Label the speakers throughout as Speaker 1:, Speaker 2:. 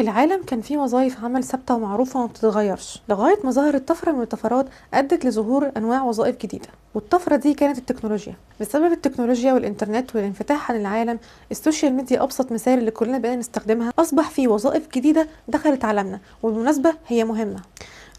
Speaker 1: العالم كان فيه وظائف عمل ثابتة ومعروفة وما بتتغيرش لغاية ما ظهرت طفرة من الطفرات أدت لظهور أنواع وظائف جديدة، والطفرة دي كانت التكنولوجيا. بسبب التكنولوجيا والإنترنت والانفتاح عن العالم، السوشيال ميديا أبسط مثال اللي كلنا بقينا نستخدمها، أصبح فيه وظائف جديدة دخلت عالمنا، وبالمناسبة هي مهمة،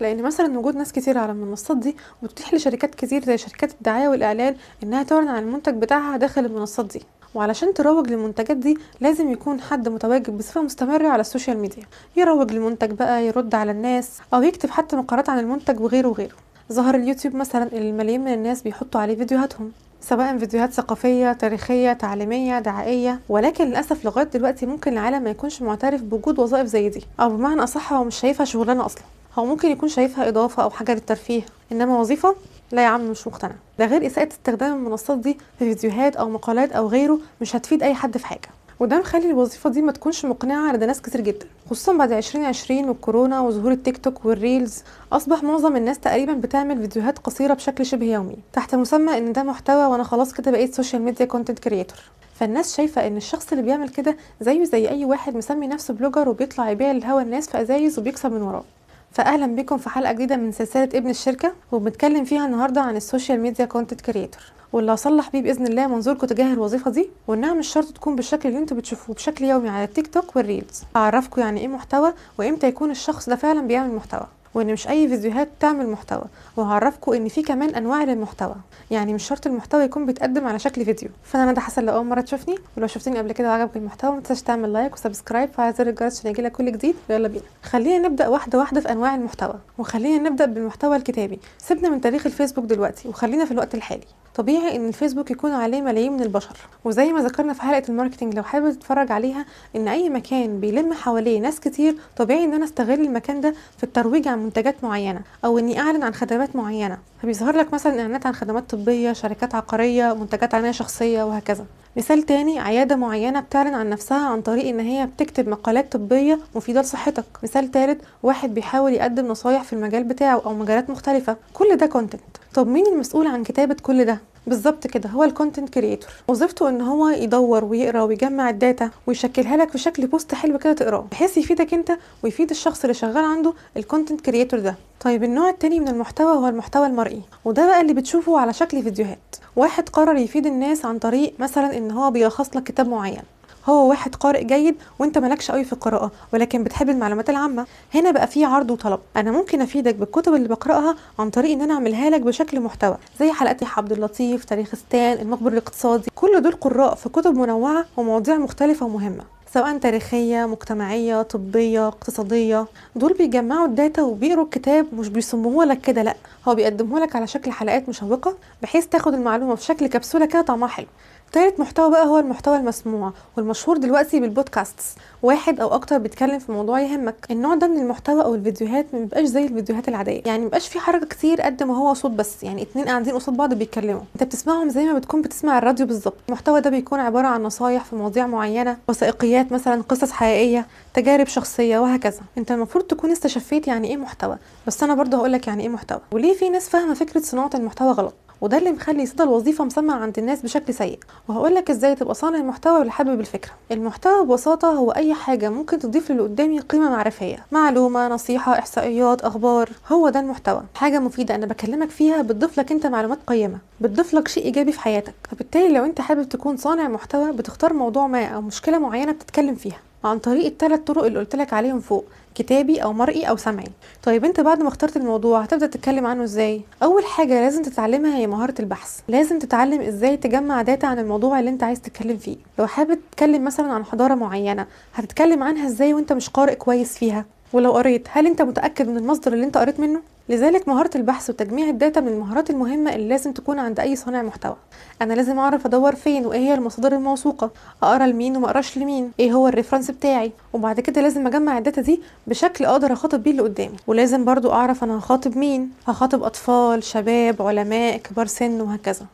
Speaker 1: لأن مثلا وجود ناس كتير على المنصات دي بتتيح لشركات كتير زي شركات الدعاية والإعلان إنها تعلن عن المنتج بتاعها داخل المنصات دي. وعلشان تروج للمنتجات دي لازم يكون حد متواجد بصفة مستمرة على السوشيال ميديا، يروج للمنتج بقى، يرد على الناس، أو يكتب حتى مقالات عن المنتج وغيره وغيره. ظهر اليوتيوب مثلا اللي الملايين من الناس بيحطوا عليه فيديوهاتهم، سواء فيديوهات ثقافية، تاريخية، تعليمية، دعائية. ولكن للأسف لغاية دلوقتي ممكن العالم ما يكونش معترف بوجود وظائف زي دي، أو بمعنى أصح هو مش شايفها شغلانة أصلا. هو ممكن يكون شايفها إضافة أو حاجة للترفيه، إنما وظيفة لا يا عم، مش مقتنع. ده غير إساءة استخدام المنصات دي في فيديوهات أو مقالات أو غيره مش هتفيد أي حد في حاجة، وده مخلي الوظيفة دي ما تكونش مقنعة لدى ناس كتير جدا، خصوصا بعد 2020 والكورونا وظهور التيك توك والريلز. أصبح معظم الناس تقريبا بتعمل فيديوهات قصيرة بشكل شبه يومي تحت مسمى إن ده محتوى، وأنا خلاص كده بقيت سوشيال ميديا كونتنت كريتور. فالناس شايفة ان الشخص اللي بيعمل كده زيه زي اي واحد مسمي نفسه بلوجر وبيطلع يبيع لهوا الناس في ازايز وبيكسب من وراه. فاهلا بكم في حلقه جديده من سلسله ابن الشركه، وبنتكلم فيها النهارده عن السوشيال ميديا كونتنت كريتور، واللي هصلح بيه باذن الله منظوركم تجاه الوظيفه دي، وانها مش شرط تكون بالشكل اللي انتوا بتشوفوه بشكل يومي على التيك توك والريلز. هعرفكم يعني ايه محتوى، وامتى يكون الشخص ده فعلا بيعمل محتوى، وان مش اي فيديوهات تعمل محتوى. وهعرفكم ان في كمان انواع للمحتوى، يعني مش شرط المحتوى يكون بيتقدم على شكل فيديو. فانا ندى حسن لو اول مره تشوفني، ولو شفتني قبل كده وعجبك المحتوى ما تنساش تعمل لايك وسبسكرايب وفعل زر الجرس عشان يجيلك كل جديد. يلا بينا، خلينا نبدا واحده واحده في انواع المحتوى، وخلينا نبدا بالمحتوى الكتابي. سيبنا من تاريخ الفيسبوك دلوقتي وخلينا في الوقت الحالي. طبيعي ان الفيسبوك يكون عليه ملايين من البشر، وزي ما ذكرنا في حلقه الماركتينج لو حابب تتفرج عليها، ان اي مكان بيلم حواليه ناس كتير طبيعي ان انا استغل المكان ده في الترويج عن منتجات معينه، او اني اعلن عن خدمات معينه. فبيظهر لك مثلا اعلانات عن خدمات طبيه، شركات عقاريه، منتجات عنايه شخصيه، وهكذا. مثال تاني، عياده معينه بتعلن عن نفسها عن طريق ان هي بتكتب مقالات طبيه مفيده لصحتك. مثال تالت، واحد بيحاول يقدم نصايح في المجال بتاعه او مجالات مختلفه. كل ده كونتنت. طب مين المسؤول عن كتابه كل ده؟ بالظبط كده، هو الكونتنت كريتور. وظيفته ان هو يدور ويقرا ويجمع الداتا ويشكلها لك في شكل بوست حلو كده تقراه، بحيث يفيدك انت ويفيد الشخص اللي شغال عنده الكونتنت كريتور ده. طيب النوع التاني من المحتوى هو المحتوى المرئي، وده بقى اللي بتشوفه على شكل فيديوهات. واحد قرر يفيد الناس عن طريق مثلا ان هو بيلخص لك كتاب معين. هو واحد قارئ جيد وانت مالكش قوي في القراءه ولكن بتحب المعلومات العامه. هنا بقى في عرض وطلب، انا ممكن افيدك بالكتب اللي بقراها عن طريق ان انا اعملها لك بشكل محتوى، زي حلقات يحيى عبد اللطيف، تاريخستان، المخبر الاقتصادي. كل دول قراء في كتب منوعه ومواضيع مختلفه ومهمه، سواء تاريخيه، مجتمعيه، طبيه، اقتصاديه. دول بيجمعوا الداتا وبيقروا الكتاب، مش بيصمموه لك كده، لا، هو بيقدمه لك على شكل حلقات مشوقه بحيث تاخد المعلومه في شكل كبسوله كده طعمها حلو. تالت محتوى بقى هو المحتوى المسموع، والمشهور دلوقتي بالبودكاستس، واحد او اكتر بيتكلم في موضوع يهمك. النوع ده من المحتوى او الفيديوهات ما بيبقاش زي الفيديوهات العاديه، يعني ما بيبقاش في حركه كتير قد ما هو صوت بس، يعني اتنين قاعدين قصاد بعض بيتكلموا، انت بتسمعهم زي ما بتكون بتسمع الراديو بالظبط. المحتوى ده بيكون عباره عن نصايح في مواضيع معينه، وثائقيات مثلا، قصص حقيقيه، تجارب شخصيه، وهكذا. انت المفروض تكون استشفيت يعني ايه محتوى، بس انا برضه هقولك يعني ايه محتوى، وليه في ناس فاهمه فكره صناعه المحتوى غلط، وده اللي مخلي صدى الوظيفه مسمع عند الناس بشكل سيء. وهقول لك ازاي تبقى صانع محتوى واللي حابب الفكره. المحتوى ببساطه هو اي حاجه ممكن تضيف للي قدامي قيمه معرفيه، معلومه، نصيحه، احصائيات، اخبار. هو ده المحتوى، حاجه مفيده انا بكلمك فيها بتضيف لك انت معلومات قيمه، بتضيف لك شيء ايجابي في حياتك. فبالتالي لو انت حابب تكون صانع محتوى، بتختار موضوع ما او مشكله معينه بتتكلم فيها عن طريق الثلاث طرق اللي قلت لك عليهم فوق: كتابي او مرئي او سمعي. طيب انت بعد ما اخترت الموضوع هتبدا تتكلم عنه ازاي؟ اول حاجه لازم تتعلمها هي مهاره البحث. لازم تتعلم ازاي تجمع داتا عن الموضوع اللي انت عايز تتكلم فيه. لو حابب تتكلم مثلا عن حضاره معينه، هتتكلم عنها ازاي وانت مش قارئ كويس فيها؟ ولو قريت، هل انت متاكد من المصدر اللي انت قريت منه؟ لذلك مهارة البحث وتجميع الداتا من المهارات المهمة اللي لازم تكون عند أي صانع محتوى. أنا لازم أعرف أدور فين وإيه هي المصادر الموثوقة، أقرأ لمين وما أقراش لمين، إيه هو الريفرنس بتاعي، وبعد كده لازم أجمع الداتا دي بشكل أقدر أخاطب بيه اللي قدامي. ولازم برضو أعرف أنا هخاطب مين، هخاطب أطفال، شباب، علماء، كبار سن، وهكذا.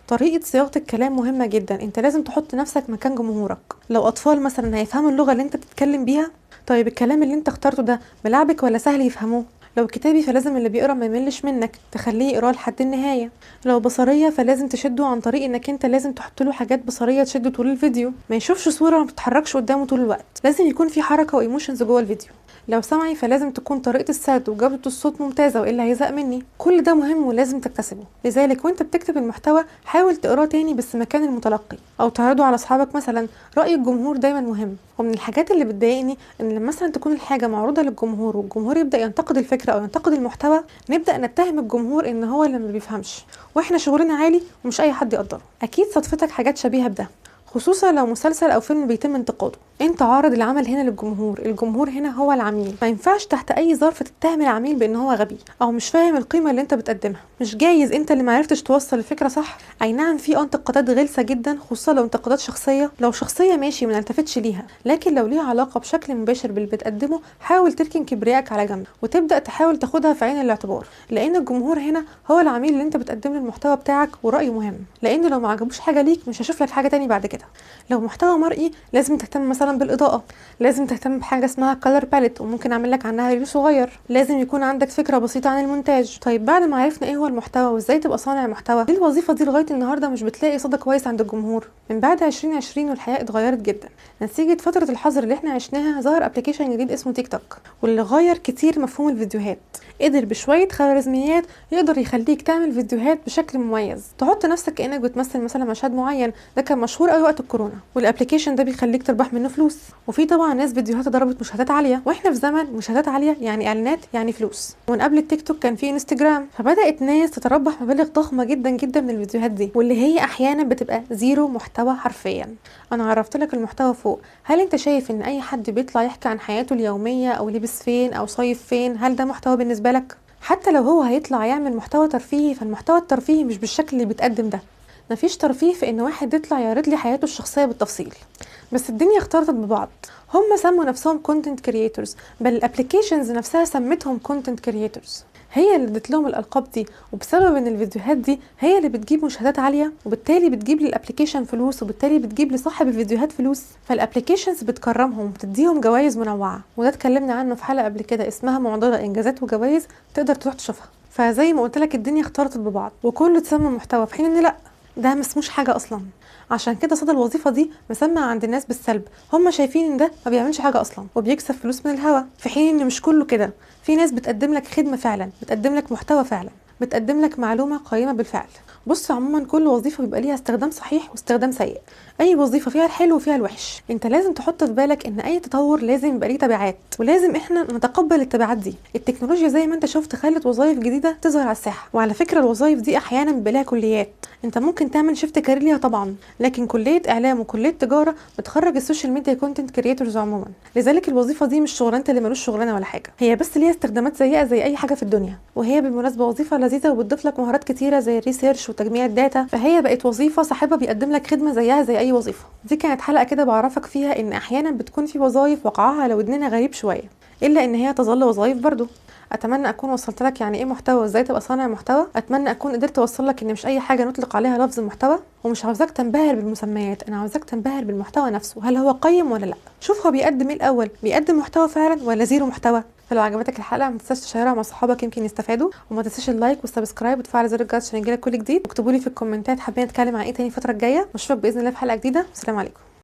Speaker 1: طريقة صياغة الكلام مهمة جدا، انت لازم تحط نفسك مكان جمهورك. لو أطفال مثلا هيفهموا اللغة اللي انت بتتكلم بيها، طيب الكلام اللي انت اخترته ده ملعبك ولا سهل يفهموه؟ لو كتابي فلازم اللي بيقرا ما يملش منك، تخليه يقراه لحد النهايه. لو بصريه فلازم تشده عن طريق انك انت لازم تحط له حاجات بصريه تشده طول الفيديو، ما يشوفش صوره ما بتتحركش قدامه طول الوقت، لازم يكون في حركه وايموشنز جوه الفيديو. لو سمعي فلازم تكون طريقه السرد وجوده الصوت ممتازه والا هيزهق مني. كل ده مهم ولازم تكتسبه. لذلك وانت بتكتب المحتوى حاول تقراه تاني بس مكان المتلقي او تعرضه على اصحابك مثلا. راي الجمهور دايما مهم، ومن الحاجات اللي بتضايقني ان لما مثلا تكون الحاجه معروضه للجمهور والجمهور يبدا ينتقد الفكره او ينتقد المحتوى، نبدا نتهم الجمهور ان هو اللي ما بيفهمش، واحنا شغلنا عالي ومش اي حد يقدره. اكيد صدفتك حاجات شبيهه بده، خصوصا لو مسلسل او فيلم بيتم انتقاده. انت عارض العمل هنا للجمهور، الجمهور هنا هو العميل، ما ينفعش تحت اي ظرف تتهم العميل بان هو غبي او مش فاهم القيمه اللي انت بتقدمها. مش جايز انت اللي معرفتش توصل الفكره صح. اي نعم في انتقادات غلسه جدا، خصوصا لو انتقادات شخصيه، لو شخصيه ماشي ما نلتفتش ليها، لكن لو ليها علاقه بشكل مباشر باللي بتقدمه حاول تركن كبريائك على جنب وتبدا تحاول تاخدها في عين الاعتبار، لان الجمهور هنا هو العميل اللي انت بتقدم له المحتوى بتاعك، ورايه مهم، لان لو ما عجبوش حاجه ليك مش هشوف لك حاجه تاني بعد كده. لو محتوى مرئي لازم تهتم مثلا بالاضاءه، لازم تهتم بحاجه اسمها كلر باليت وممكن اعمل لك عنها ريفيو صغير، لازم يكون عندك فكره بسيطه عن المونتاج. طيب بعد ما عرفنا ايه هو المحتوى وازاي تبقى صانع محتوى، ليه الوظيفه دي لغايه النهارده مش بتلاقي صدى كويس عند الجمهور؟ من بعد 2020 والحياه اتغيرت جدا نتيجه فتره الحظر اللي احنا عشناها. ظهر ابلكيشن جديد اسمه تيك توك، واللي غير كتير مفهوم الفيديوهات. قدر بشويه خوارزميات يقدر يخليك تعمل فيديوهات بشكل مميز، تحط نفسك كانك بتمثل مثلا مشهد معين. ده كان مشهور قوي وقت الكورونا، والابلكيشن ده بيخليك تربح منه فلوس. وفي طبعا ناس فيديوهاتها ضربت مشاهدات عاليه، واحنا في زمن مشاهدات عاليه يعني اعلانات يعني فلوس. ومن قبل التيك توك كان في انستجرام، فبدات ناس تتربح مبالغ ضخمه جدا جدا من الفيديوهات دي، واللي هي احيانا بتبقى زيرو محتوى حرفيا. انا عرفت لك المحتوى فوق. هل انت شايف ان اي حد بيطلع يحكي عن حياته اليوميه او لبس فين او صيف فين، هل ده محتوى بالنسبه لك؟ حتى لو هو هيطلع يعمل محتوى ترفيهي، فالمحتوى الترفيهي مش بالشكل اللي بيتقدم ده. مفيش ترفيه في ان واحد يطلع يعرض لي حياته الشخصيه بالتفصيل. بس الدنيا اختلطت ببعض، هم سموا نفسهم كونتنت كرييتورز، بل الابلكيشنز نفسها سمتهم كونتنت كرييتورز. هي اللي ادت لهم الالقاب دي، وبسبب ان الفيديوهات دي هي اللي بتجيب مشاهدات عاليه، وبالتالي بتجيب للابلكيشن فلوس، وبالتالي بتجيب لصاحب الفيديوهات فلوس. فالابلكيشنز بتكرمهم وبتديهم جوائز منوعه، وده اتكلمنا عنه في حلقه قبل كده اسمها معضله انجازات وجوائز، تقدر تروح تشوفها. فزي ما قلت لك الدنيا اختلطت ببعض وكله اتسمى محتوى، في حين ان لا، ده ما اسموش حاجه اصلا. عشان كده صدى الوظيفه دي مسمع عند الناس بالسلب، هم شايفين ان ده ما بيعملش حاجه اصلا وبيكسب فلوس من الهوا، في حين ان مش كله كده. في ناس بتقدم لك خدمه فعلا، بتقدم لك محتوى فعلا، بتقدم لك معلومه قيمه بالفعل. بص عموما كل وظيفه بيبقى ليها استخدام صحيح واستخدام سيء. اي وظيفه فيها الحلو وفيها الوحش. انت لازم تحط في بالك ان اي تطور لازم يبقى ليه تبعات، ولازم احنا نتقبل التبعات دي. التكنولوجيا زي ما انت شفت خلت وظائف جديده تظهر على الساحه، وعلى فكره الوظائف دي احيانا بيبقى لها كليات، انت ممكن تعمل شيفت كارير ليها طبعا، لكن كليه اعلام وكليه تجاره بتخرج السوشيال ميديا كونتنت كرييتورز عموما. لذلك الوظيفه دي مش شغلانه اللي ملوش شغلانه ولا حاجه، هي بس ليها استخدامات سيئه زي اي حاجه في الدنيا. وهي بالمناسبه وظيفه لذيذه وبتضيف لك مهارات كتيره زي الريسيرش وتجميع الداتا، فهي بقت وظيفه صاحبها بيقدم لك خدمه زيها زي اي وظيفه. دي كانت حلقه كده بعرفك فيها ان احيانا بتكون في وظائف وقعها على ودننا غريب شويه، الا ان هي تظل وظائف برضو. اتمنى اكون وصلت لك يعني ايه محتوى وازاي تبقى صانع محتوى. اتمنى اكون قدرت اوصل لك ان مش اي حاجه نطلق عليها لفظ محتوى، ومش عاوزاك تنبهر بالمسميات، انا عاوزاك تنبهر بالمحتوى نفسه، هل هو قيم ولا لا. شوف هو بيقدم ايه الاول، بيقدم محتوى فعلا ولا زيرو محتوى. فلو عجبتك الحلقه ما تنساش تشيرها مع صحابك يمكن يستفادوا، وما تنساش اللايك والسبسكرايب وتفعل زر الجرس عشان يجيلك كل جديد. واكتبوا لي في الكومنتات حابين نتكلم عن ايه تاني الفتره الجايه، واشوفك باذن الله في حلقه جديده. والسلام عليكم.